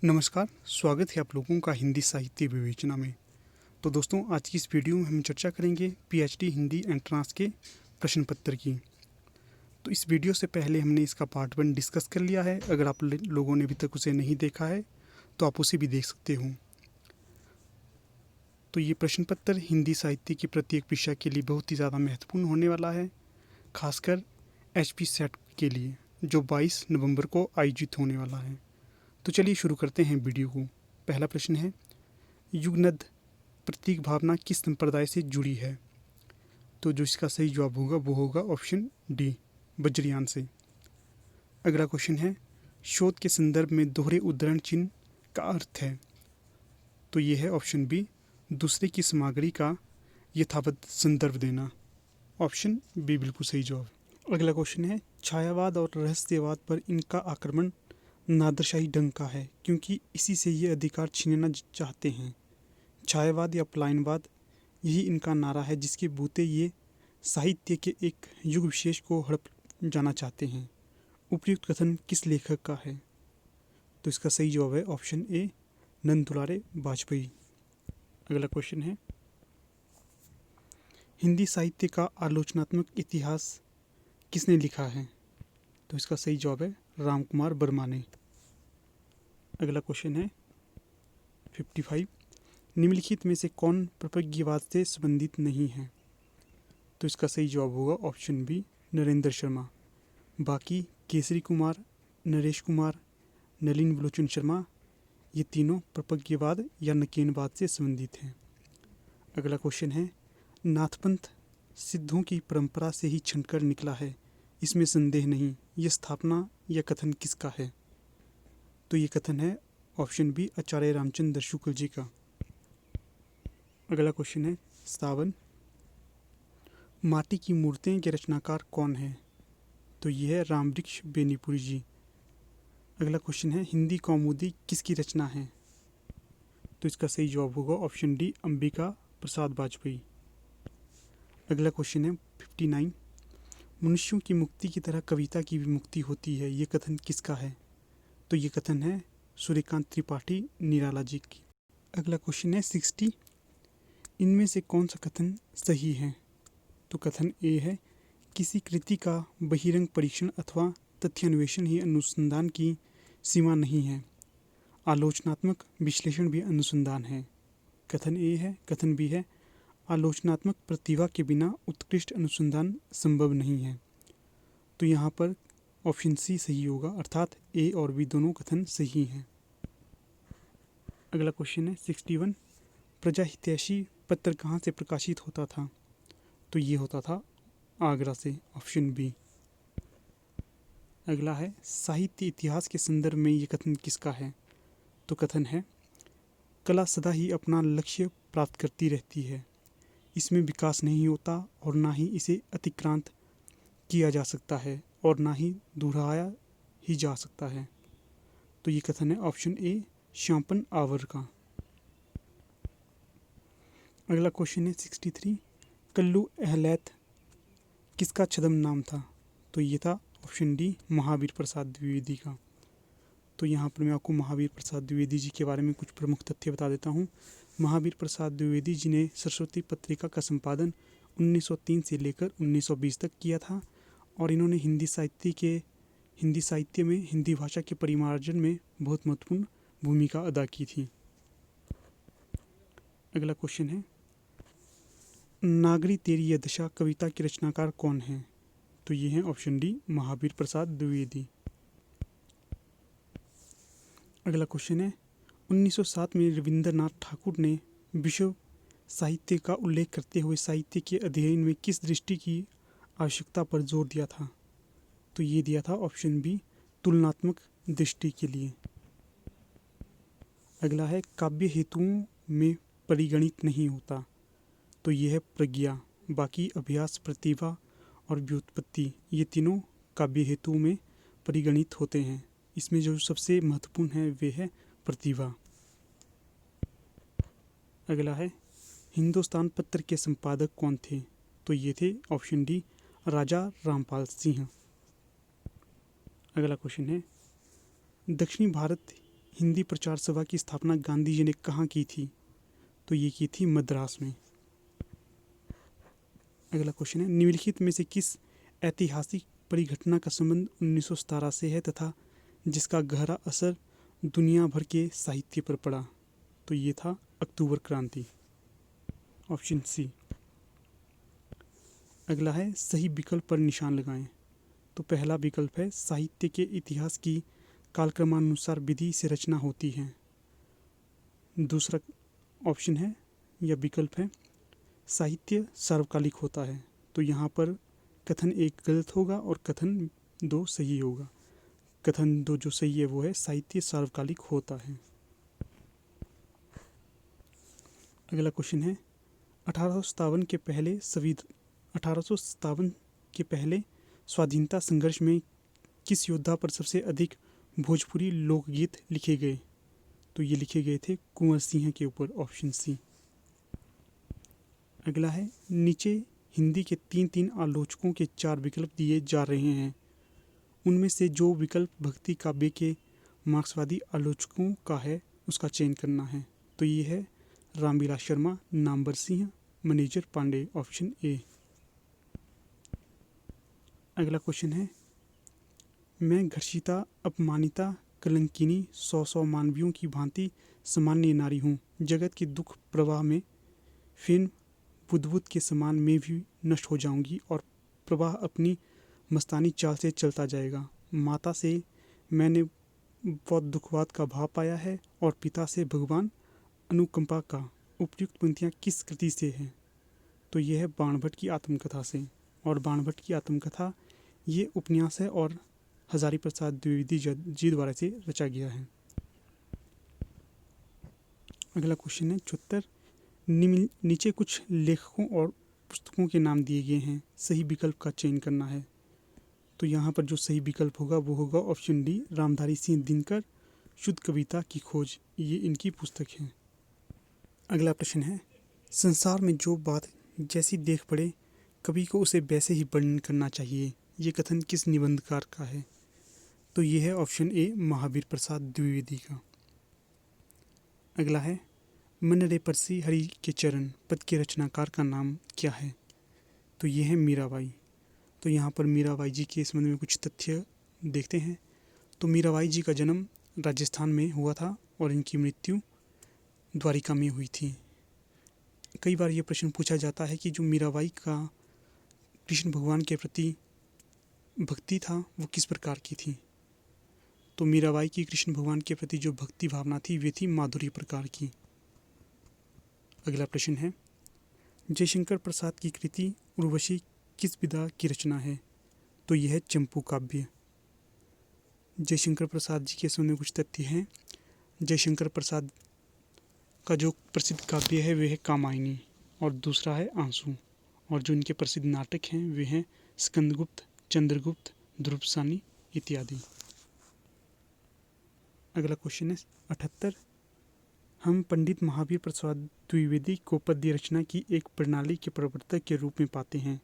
नमस्कार, स्वागत है आप लोगों का हिंदी साहित्य विवेचना में। तो दोस्तों, आज की इस वीडियो में हम चर्चा करेंगे पीएचडी हिंदी एंट्रांस के प्रश्न पत्र की। तो इस वीडियो से पहले हमने इसका पार्ट 1 डिस्कस कर लिया है। अगर आप लोगों ने अभी तक उसे नहीं देखा है तो आप उसे भी देख सकते हो। तो ये प्रश्न पत्र हिंदी साहित्य की प्रत्येक विषय के लिए बहुत ही ज़्यादा महत्वपूर्ण होने वाला है, खासकर HP सेट के लिए, जो 22 नवंबर को आयोजित होने वाला है। तो चलिए शुरू करते हैं वीडियो को। पहला प्रश्न है, युगनद प्रतीक भावना किस संप्रदाय से जुड़ी है? तो जो इसका सही जवाब होगा वो होगा ऑप्शन डी, वज्रयान से। अगला क्वेश्चन है, शोध के संदर्भ में दोहरे उद्धरण चिन्ह का अर्थ है? तो ये है ऑप्शन बी, दूसरे की सामग्री का यथावत संदर्भ देना। ऑप्शन बी बिल्कुल सही जवाब। अगला क्वेश्चन है, छायावाद और रहस्यवाद पर इनका आक्रमण नादरशाही ढंग का है क्योंकि इसी से ये अधिकार छीनना चाहते हैं। छायावाद या पलायनवाद, यही इनका नारा है जिसके बूते ये साहित्य के एक युग विशेष को हड़प जाना चाहते हैं। उपयुक्त कथन किस लेखक का है? तो इसका सही जवाब है ऑप्शन ए, नंद दुलारे वाजपेयी। अगला क्वेश्चन है, हिंदी साहित्य का आलोचनात्मक इतिहास किसने लिखा है? तो इसका सही जवाब है राम कुमार वर्मा ने। अगला क्वेश्चन है 55, निम्नलिखित में से कौन प्रपज्ञवाद से संबंधित नहीं है? तो इसका सही जवाब होगा ऑप्शन बी, नरेंद्र शर्मा। बाकी केसरी कुमार, नरेश कुमार, नलिन विलोचन शर्मा, ये तीनों प्रपज्ञवाद या नकेनवाद से संबंधित हैं। अगला क्वेश्चन है, नाथपंथ सिद्धों की परंपरा से ही छंटकर निकला है, इसमें संदेह नहीं, यह स्थापना या कथन किसका है? तो ये कथन है ऑप्शन बी, आचार्य रामचंद्र शुक्ल जी का। अगला क्वेश्चन है 57, माटी की मूर्तियों के रचनाकार कौन है? तो ये है रामवृक्ष बेनीपुरी जी। अगला क्वेश्चन है, हिंदी कौमुदी किसकी रचना है? तो इसका सही जवाब होगा ऑप्शन डी, अंबिका प्रसाद वाजपेयी। अगला क्वेश्चन है 59, मनुष्यों की मुक्ति की तरह कविता की भी मुक्ति होती है, ये कथन किसका है? तो ये कथन है सूर्यकांत त्रिपाठी निराला जी की। अगला क्वेश्चन है 60, इनमें से कौन सा कथन सही है? तो कथन ए है, किसी कृति का बहिरंग परीक्षण अथवा तथ्यान्वेषण ही अनुसंधान की सीमा नहीं है, आलोचनात्मक विश्लेषण भी अनुसंधान है। कथन ए है। कथन बी है, आलोचनात्मक प्रतिभा के बिना उत्कृष्ट अनुसंधान संभव नहीं है। तो यहाँ पर ऑप्शन सी सही होगा, अर्थात ए और बी दोनों कथन सही हैं। अगला क्वेश्चन है 61, प्रजाहितैषी पत्र कहाँ से प्रकाशित होता था? तो ये होता था आगरा से, ऑप्शन बी। अगला है, साहित्य इतिहास के संदर्भ में ये कथन किसका है? तो कथन है, कला सदा ही अपना लक्ष्य प्राप्त करती रहती है, इसमें विकास नहीं होता और ना ही इसे अतिक्रांत किया जा सकता है और ना ही दोहराया ही जा सकता है। तो ये कथन है ऑप्शन ए, श्यामपन आवर का। अगला क्वेश्चन है 63, कल्लू अहलैत किसका छद्म नाम था? तो ये था ऑप्शन डी, महावीर प्रसाद द्विवेदी का। तो यहाँ पर मैं आपको महावीर प्रसाद द्विवेदी जी के बारे में कुछ प्रमुख तथ्य बता देता हूँ। महावीर प्रसाद द्विवेदी जी ने सरस्वती पत्रिका का संपादन 1903 से लेकर 1920 तक किया था और इन्होंने हिंदी साहित्य में हिंदी भाषा के परिमार्जन में बहुत महत्वपूर्ण भूमिका अदा की थी। अगला क्वेश्चन है, नागरी तेरी यह दशा कविता के रचनाकार कौन है? तो ये है ऑप्शन डी, महावीर प्रसाद द्विवेदी। अगला क्वेश्चन है, 1907 में रविंद्रनाथ ठाकुर ने विश्व साहित्य का उल्लेख करते हुए साहित्य के अध्ययन में किस दृष्टि की आवश्यकता पर जोर दिया था? तो ये दिया था ऑप्शन बी, तुलनात्मक दृष्टि के लिए। अगला है, काव्य हेतुओं में परिगणित नहीं होता। तो ये है प्रज्ञा। बाकी अभ्यास, प्रतिभा और व्युत्पत्ति, ये तीनों काव्य हेतु में परिगणित होते हैं। इसमें जो सबसे महत्वपूर्ण है वे है प्रतिभा। अगला है, हिंदुस्तान पत्र के संपादक कौन थे? तो ये थे ऑप्शन डी, राजा रामपाल सिंह। अगला क्वेश्चन है, दक्षिणी भारत हिंदी प्रचार सभा की स्थापना गांधी जी ने कहाँ की थी? तो ये की थी मद्रास में। अगला क्वेश्चन है, निम्नलिखित में से किस ऐतिहासिक परिघटना का संबंध 1917 से है तथा जिसका गहरा असर दुनिया भर के साहित्य पर पड़ा? तो ये था अक्टूबर क्रांति, ऑप्शन सी। अगला है, सही विकल्प पर निशान लगाएं। तो पहला विकल्प है, साहित्य के इतिहास की कालक्रमानुसार विधि से रचना होती है। दूसरा ऑप्शन है या विकल्प है, साहित्य सार्वकालिक होता है। तो यहाँ पर कथन एक गलत होगा और कथन दो सही होगा। कथन दो जो सही है वो है, साहित्य सार्वकालिक होता है। अगला क्वेश्चन है, 1857 के पहले स्वाधीनता संघर्ष में किस योद्धा पर सबसे अधिक भोजपुरी लोकगीत लिखे गए? तो ये लिखे गए थे कुंवर सिंह के ऊपर, ऑप्शन सी। अगला है, नीचे हिंदी के 3 आलोचकों के 4 विकल्प दिए जा रहे हैं। उनमें से जो विकल्प भक्ति काव्य के मार्क्सवादी आलोचकों का है उसका चयन करना है। तो ये है रामविलास शर्मा, नामवर सिंह, मनेजर पांडे, ऑप्शन ए। अगला क्वेश्चन है, मैं घर्षिता, अपमानिता, कलंकिनी, 100 मानवियों की भांति सामान्य नारी हूँ। जगत के दुख प्रवाह में फेन बुदबुद के समान मैं भी नष्ट हो जाऊंगी और प्रवाह अपनी मस्तानी चाल से चलता जाएगा। माता से मैंने बहुत दुखवाद का भाव पाया है और पिता से भगवान अनुकंपा का। उपयुक्त पंक्तियाँ किस कृति से हैं? तो यह है बाणभट्ट की आत्मकथा से। और बाणभट्ट की आत्मकथा ये उपन्यास है और हजारी प्रसाद द्विवेदी जी द्वारा से रचा गया है। अगला क्वेश्चन है 74, नीचे कुछ लेखकों और पुस्तकों के नाम दिए गए हैं, सही विकल्प का चयन करना है। तो यहाँ पर जो सही विकल्प होगा वो होगा ऑप्शन डी, रामधारी सिंह दिनकर, शुद्ध कविता की खोज, ये इनकी पुस्तक है। अगला प्रश्न है, संसार में जो बात जैसी देख पड़े कवि को उसे वैसे ही वर्णन करना चाहिए, ये कथन किस निबंधकार का है? तो ये है ऑप्शन ए, महावीर प्रसाद द्विवेदी का। अगला है, मन रे परसी हरि के चरण पद के रचनाकार का नाम क्या है? तो ये है मीराबाई। तो यहाँ पर मीराबाई जी के संबंध में कुछ तथ्य देखते हैं। तो मीराबाई जी का जन्म राजस्थान में हुआ था और इनकी मृत्यु द्वारिका में हुई थी। कई बार ये प्रश्न पूछा जाता है कि जो मीराबाई का कृष्ण भगवान के प्रति भक्ति था वो किस प्रकार की थी? तो मीराबाई की कृष्ण भगवान के प्रति जो भक्ति भावना थी वे थी माधुर्य प्रकार की। अगला प्रश्न है, जयशंकर प्रसाद की कृति उर्वशी किस विधा की रचना है? तो यह है चंपू काव्य। जयशंकर प्रसाद जी के संबंध में कुछ तथ्य हैं। जयशंकर प्रसाद का जो प्रसिद्ध काव्य है वह है कामायनी और दूसरा है आंसू, और जो इनके प्रसिद्ध नाटक हैं वे हैं स्कंदगुप्त, चंद्रगुप्त, ध्रुवसानी इत्यादि। अगला क्वेश्चन है 78, हम पंडित महावीर प्रसाद द्विवेदी को पद्य रचना की एक प्रणाली के प्रवर्तक के रूप में पाते हैं,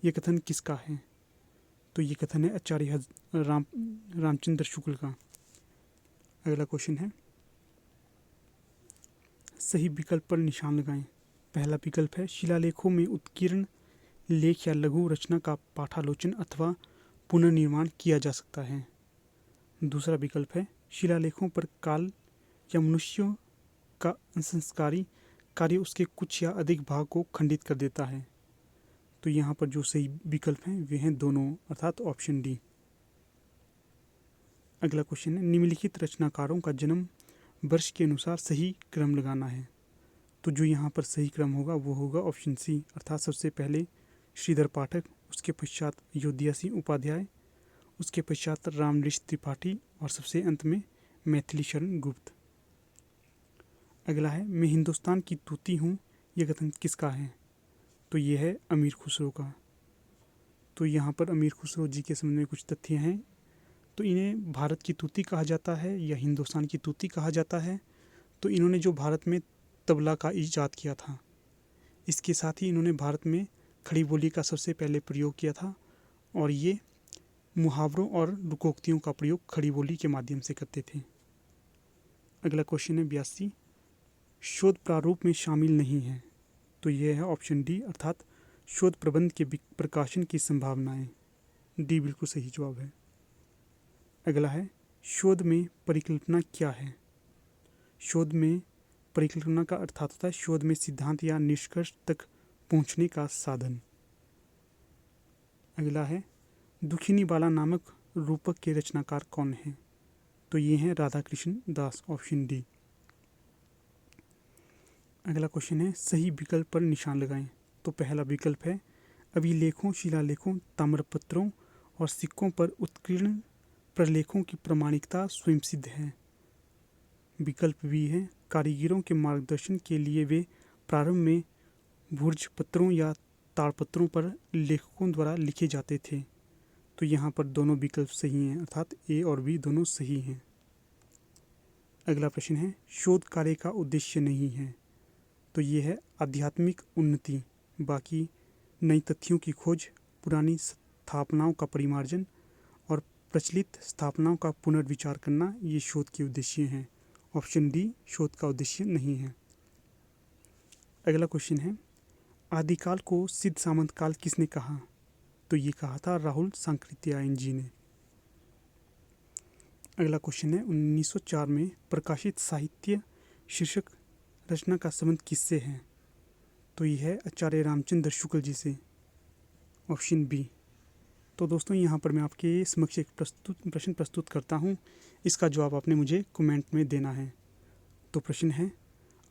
यह कथन किसका है? तो ये कथन है आचार्य रामचंद्र शुक्ल का। अगला क्वेश्चन है, सही विकल्प पर निशान लगाएं। पहला विकल्प है, शिलालेखों में उत्कीर्ण लेख या लघु रचना का पाठालोचन अथवा पुनर्निर्माण किया जा सकता है। दूसरा विकल्प है, शिलालेखों पर काल या मनुष्यों का संस्कारी कार्य उसके कुछ या अधिक भाग को खंडित कर देता है। तो यहाँ पर जो सही विकल्प हैं वे हैं दोनों, अर्थात ऑप्शन डी। अगला क्वेश्चन है, निम्नलिखित रचनाकारों का जन्म वर्ष के अनुसार सही क्रम लगाना है। तो जो यहाँ पर सही क्रम होगा वो होगा ऑप्शन सी, अर्थात सबसे पहले श्रीधर पाठक, उसके पश्चात अयोध्या सिंह उपाध्याय, उसके पश्चात रामनरेश त्रिपाठी और सबसे अंत में मैथिली शरण गुप्त। अगला है, मैं हिंदुस्तान की तूती हूँ, यह कथन किसका है? तो ये है अमीर खुसरो का। तो यहाँ पर अमीर खुसरो जी के संबंध में कुछ तथ्य हैं। तो इन्हें भारत की तूती कहा जाता है या हिंदुस्तान की तूती कहा जाता है। तो इन्होंने जो भारत में तबला का ईजाद किया था, इसके साथ ही इन्होंने भारत में खड़ी बोली का सबसे पहले प्रयोग किया था और ये मुहावरों और लोकोक्तियों का प्रयोग खड़ी बोली के माध्यम से करते थे। अगला क्वेश्चन है 82, शोध प्रारूप में शामिल नहीं है। तो यह है ऑप्शन डी, अर्थात शोध प्रबंध के प्रकाशन की संभावनाएं। डी बिल्कुल सही जवाब है। अगला है, शोध में परिकल्पना क्या है। शोध में परिकल्पना का अर्थात होता है शोध में सिद्धांत या निष्कर्ष तक पहुंचने का साधन। अगला है, दुखिनी बाला नामक रूपक के रचनाकार कौन हैं। तो ये हैं राधा कृष्ण दास, ऑप्शन डी। अगला क्वेश्चन है, सही विकल्प पर निशान लगाएं। तो पहला विकल्प है, अभिलेखों, शिलालेखों, ताम्रपत्रों और सिक्कों पर उत्कीर्ण प्रलेखों की प्रामाणिकता स्वयं सिद्ध है। विकल्प बी है, कारीगरों के मार्गदर्शन के लिए वे प्रारंभ में भूर्जपत्रों या ताड़पत्रों पर लेखकों द्वारा लिखे जाते थे। तो यहाँ पर दोनों विकल्प सही हैं, अर्थात ए और बी दोनों सही हैं। अगला प्रश्न है, शोध कार्य का उद्देश्य नहीं है। तो ये है आध्यात्मिक उन्नति, बाकी नई तथ्यों की खोज, पुरानी स्थापनाओं का परिमार्जन और प्रचलित स्थापनाओं का पुनर्विचार करना, ये शोध के उद्देश्य हैं। ऑप्शन डी शोध का उद्देश्य नहीं है। अगला क्वेश्चन है, आदिकाल को सिद्ध सामंत काल किसने कहा। तो ये कहा था राहुल सांकृत्यायन जी ने। अगला क्वेश्चन है, 1904 में प्रकाशित साहित्य शीर्षक रचना का संबंध किससे है। तो ये है आचार्य रामचंद्र शुक्ल जी से, ऑप्शन बी। तो दोस्तों यहाँ पर मैं आपके समक्ष एक प्रश्न प्रस्तुत करता हूँ, इसका जवाब आपने मुझे कमेंट में देना है। तो प्रश्न है,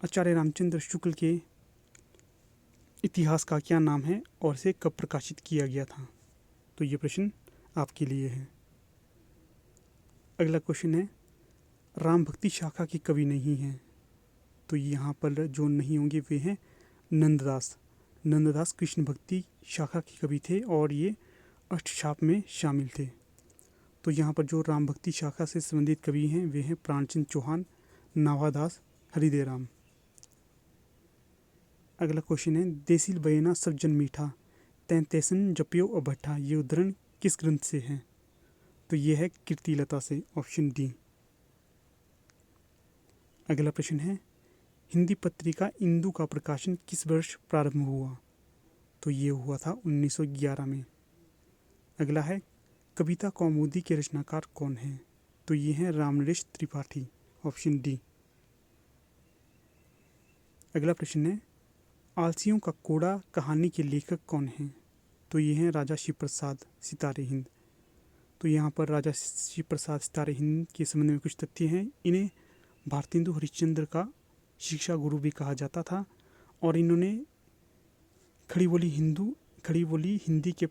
आचार्य रामचंद्र शुक्ल के इतिहास का क्या नाम है और इसे कब प्रकाशित किया गया था। तो ये प्रश्न आपके लिए है। अगला क्वेश्चन है, राम भक्ति शाखा के कवि नहीं हैं। तो यहाँ पर जो नहीं होंगे वे हैं नंददास। नंददास कृष्ण भक्ति शाखा के कवि थे और ये अष्टछाप में शामिल थे। तो यहाँ पर जो राम भक्ति शाखा से संबंधित कवि हैं वे हैं प्राणचंद चौहान, नाभादास, हरिदेराम। अगला क्वेश्चन है, देसिल बयना सब जन मीठा, तैंतैसन जपियो अभट्ठा, ये उद्धरण किस ग्रंथ से है। तो ये है कीर्तिलता से, ऑप्शन डी। अगला प्रश्न है, हिंदी पत्रिका इंदु का प्रकाशन किस वर्ष प्रारंभ हुआ। तो ये हुआ था 1911 में। अगला है, कविता कौमुदी के रचनाकार कौन हैं। तो ये हैं रामनरेश त्रिपाठी, ऑप्शन डी। अगला प्रश्न है, आलसियों का कोड़ा कहानी के लेखक कौन हैं। तो ये हैं राजा शिव प्रसाद सितारे हिंद। तो यहाँ पर राजा शिव प्रसाद सितारे हिंद के संबंध में कुछ तथ्य हैं। इन्हें भारतेंदु हरिश्चंद्र का शिक्षा गुरु भी कहा जाता था और इन्होंने खड़ी बोली हिंदी के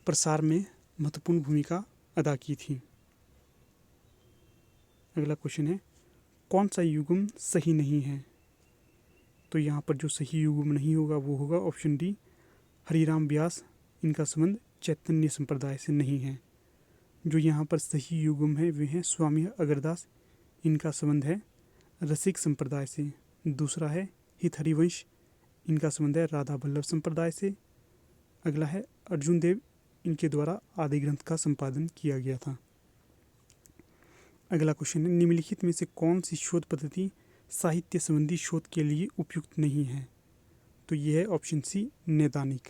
प्रसार में महत्वपूर्ण भूमिका अदा की थी। अगला क्वेश्चन है, कौन सा युग्म सही नहीं है। तो यहाँ पर जो सही युग्म नहीं होगा वो होगा ऑप्शन डी, हरिराम व्यास, इनका संबंध चैतन्य संप्रदाय से नहीं है। जो यहाँ पर सही युग्म है वे हैं स्वामी अगरदास, इनका संबंध है रसिक संप्रदाय से। दूसरा है हित हरिवंश, इनका संबंध है राधा वल्लभ संप्रदाय से। अगला है अर्जुन देव, इनके द्वारा आदि ग्रंथ का संपादन किया गया था। अगला क्वेश्चन है, निम्नलिखित में से कौन सी शोध पद्धति साहित्य संबंधी शोध के लिए उपयुक्त नहीं है। तो यह है ऑप्शन सी, नैदानिक।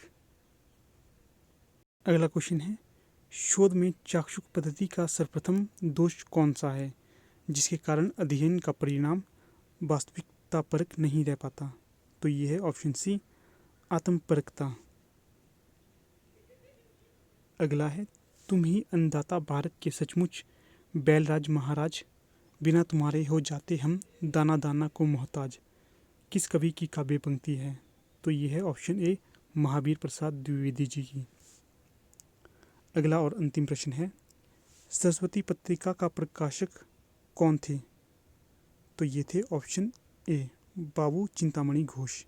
अगला क्वेश्चन है, शोध में चाक्षुष पद्धति का सर्वप्रथम दोष कौन सा है जिसके कारण अध्ययन का परिणाम वास्तविकतापरक नहीं रह पाता। तो ये है ऑप्शन सी, आत्मपरकता। अगला है, तुम ही अन्नदाता भारत के सचमुच बैलराज महाराज, बिना तुम्हारे हो जाते हम दाना दाना को मोहताज, किस कवि की काव्य पंक्ति है। तो ये है ऑप्शन ए, महावीर प्रसाद द्विवेदी जी की। अगला और अंतिम प्रश्न है, सरस्वती पत्रिका का प्रकाशक कौन थे। तो ये थे ऑप्शन ए, बाबू चिंतामणि घोष।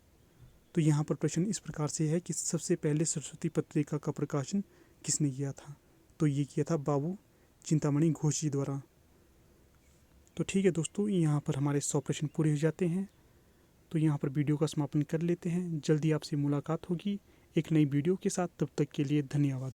तो यहाँ पर प्रश्न इस प्रकार से है कि सबसे पहले सरस्वती पत्रिका का प्रकाशन किसने किया था। तो ये किया था बाबू चिंतामणि घोष जी द्वारा। तो ठीक है दोस्तों, यहाँ पर हमारे 100 प्रश्न पूरे हो जाते हैं। तो यहाँ पर वीडियो का समापन कर लेते हैं। जल्दी आपसे मुलाकात होगी एक नई वीडियो के साथ, तब तक के लिए धन्यवाद।